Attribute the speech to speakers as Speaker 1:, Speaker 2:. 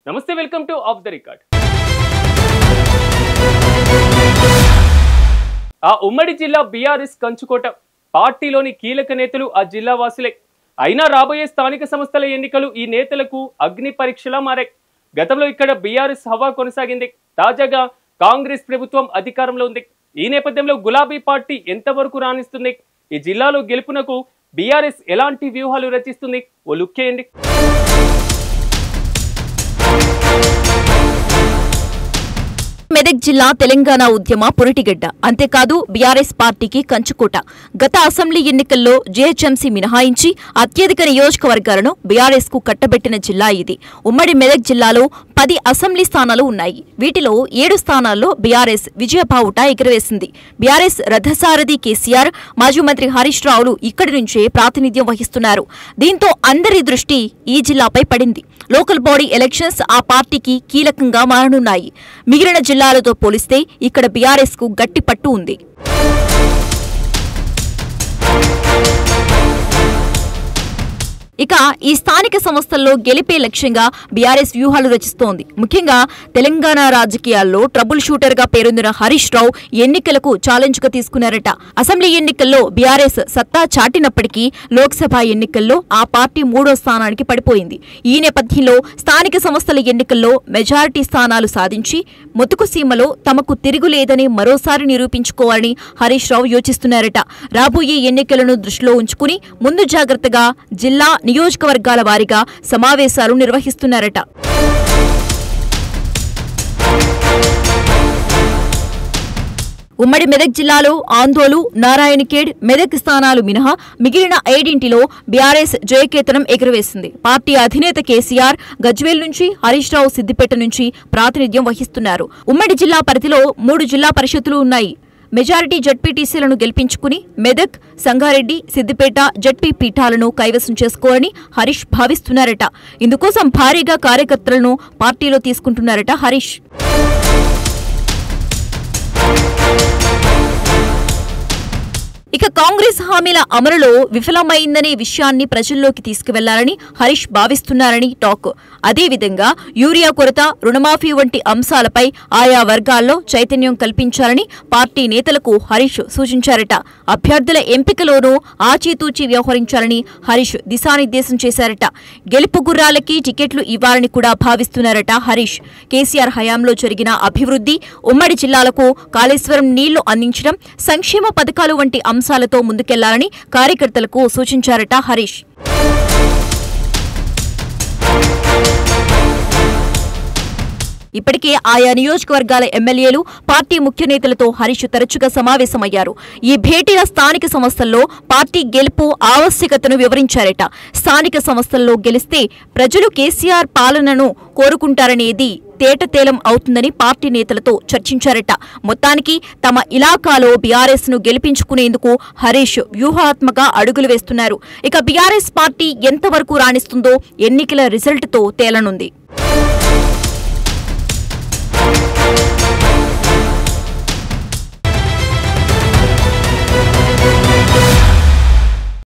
Speaker 1: నమస్తే, welcome to of the record. ఆ ఉమ్మడి జిల్లా బీఆర్ఎస్ కంచుకోట. పార్టీలోని కీలక నేతలు ఆ జిల్లా వాసులే. అయినా రాబోయే స్థానిక సంస్థల ఎన్నికలు ఈ నేతలకు అగ్ని పరీక్షలా మారాయి. గతంలో ఇక్కడ బీఆర్ఎస్ హవా కొనసాగింది. తాజాగా కాంగ్రెస్ ప్రభుత్వం అధికారంలో ఉంది. ఈ నేపథ్యంలో గులాబీ పార్టీ ఎంతవరకు రాణిస్తుంది, ఈ జిల్లాలో గెలుపునకు బీఆర్ఎస్ ఎలాంటి వ్యూహాలు రచిస్తుంది, ఓ లుక్ చేయండి.
Speaker 2: మెదక్ జిల్లా తెలంగాణ ఉద్యమ పురిటిగడ్డ. అంతేకాదు బీఆర్ఎస్ పార్టీకి కంచుకోట. గత అసెంబ్లీ ఎన్నికల్లో జీహెచ్ఎంసీ మినహాయించి అత్యధిక నియోజకవర్గాలను బీఆర్ఎస్ కు కట్టబెట్టిన జిల్లా ఇది. ఉమ్మడి మెదక్ జిల్లాలో 10 అసెంబ్లీ స్థానాలు ఉన్నాయి. వీటిలో 7 స్థానాల్లో బీఆర్ఎస్ విజయబావుట ఎగురవేసింది. బీఆర్ఎస్ రథసారథి కేసీఆర్, మాజీ మంత్రి హరీష్ రావులు ఇక్కడి నుంచే ప్రాతినిధ్యం వహిస్తున్నారు. దీంతో అందరి దృష్టి ఈ జిల్లాపై పడింది. లోకల్ బాడీ ఎలక్షన్స్ ఆ పార్టీకి కీలకంగా మారనున్నాయి. మిగిలిన జిల్లాలతో పోలిస్తే ఇక్కడ బీఆర్ఎస్ కు గట్టి పట్టు ఉంది. ఇక ఈ స్థానిక సంస్థల్లో గెలిపే లక్ష్యంగా బీఆర్ఎస్ వ్యూహాలు రచిస్తోంది. ముఖ్యంగా తెలంగాణ రాజకీయాల్లో ట్రబుల్ షూటర్ గా పేరొందిన హరీష్ రావు ఎన్నికలకు ఛాలెంజ్ గా తీసుకున్నారట. అసెంబ్లీ ఎన్నికల్లో బీఆర్ఎస్ సత్తా చాటినప్పటికీ లోక్సభ ఎన్నికల్లో ఆ పార్టీ 3వ స్థానానికి పడిపోయింది. ఈ నేపథ్యంలో స్థానిక సంస్థల ఎన్నికల్లో మెజారిటీ స్థానాలు సాధించి ముతుకుసీమలో తమకు తిరుగులేదని మరోసారి నిరూపించుకోవాలని హరీష్ రావు యోచిస్తున్నారట. రాబోయే ఎన్నికలను దృష్టిలో ఉంచుకుని ముందు జాగ్రత్తగా జిల్లా నియోజకవర్గాల వారీగా సమావేశాలు నిర్వహిస్తున్నారట. ఉమ్మడి మెదక్ జిల్లాలో ఆందోళన, నారాయణఖేడ్, మెదక్ స్థానాలు మినహా మిగిలిన 7 బీఆర్ఎస్ జయకేతనం ఎగురవేసింది. పార్టీ అధినేత కేసీఆర్ గజ్వేల్ నుంచి, హరీష్ రావు సిద్దిపేట నుంచి ప్రాతినిధ్యం వహిస్తున్నారు. ఉమ్మడి జిల్లా పరిధిలో 3 జిల్లా పరిషత్తులు ఉన్నాయి. మెజారిటీ జడ్పీటీసీలను గెలిపించుకుని మెదక్, సంగారెడ్డి, సిద్దిపేట జడ్పీ పీఠాలను కైవసం చేసుకోవాలని హరీష్ భావిస్తున్నారట. ఇందుకోసం భారీగా కార్యకర్తలను పార్టీలో తీసుకుంటున్నారట హరీష్. ఇక కాంగ్రెస్ హామీల అమలులో విఫలమైందనే విషయాన్ని ప్రజల్లోకి తీసుకువెళ్లాలని హరీష్ భావిస్తున్నారని టాక్. అదేవిధంగా యూరియా కొరత, రుణమాఫీ వంటి అంశాలపై ఆయా వర్గాల్లో చైతన్యం కల్పించాలని పార్టీ నేతలకు హరీష్ సూచించారట. అభ్యర్థుల ఎంపికలోనూ ఆచితూచి వ్యవహరించాలని హరీష్ దిశానిర్దేశం చేశారట. గెలుపు గుర్రాలకి టికెట్లు ఇవ్వాలని కూడా భావిస్తున్నారట హరీష్. కేసీఆర్ హయాంలో జరిగిన అభివృద్ధి, ఉమ్మడి జిల్లాలకు కాళేశ్వరం నీళ్లు అందించడం, సంక్షేమ పథకాలు వంటి అంశాలతో ముందుకెళ్లాలని కార్యకర్తలకు సూచించారట హరీష్. ఇప్పటికే ఆయా నియోజకవర్గాల ఎమ్మెల్యేలు, పార్టీ ముఖ్య నేతలతో హరీష్ తరచుగా సమావేశమయ్యారు. ఈ భేటీల స్థానిక సంస్థల్లో పార్టీ గెలుపు ఆవశ్యకతను వివరించారట. స్థానిక సంస్థల్లో గెలిస్తే ప్రజలు కేసీఆర్ పాలనను కోరుకుంటారనేది తేటతేలం అవుతుందని పార్టీ నేతలతో చర్చించారట. మొత్తానికి తమ ఇలాకాలో బీఆర్ఎస్ ను గెలిపించుకునేందుకు హరీష్ వ్యూహాత్మక అడుగులు వేస్తున్నారు. ఇక బీఆర్ఎస్ పార్టీ ఎంతవరకు రాణిస్తుందో ఎన్నికల రిజల్ట్తో తేలనుంది.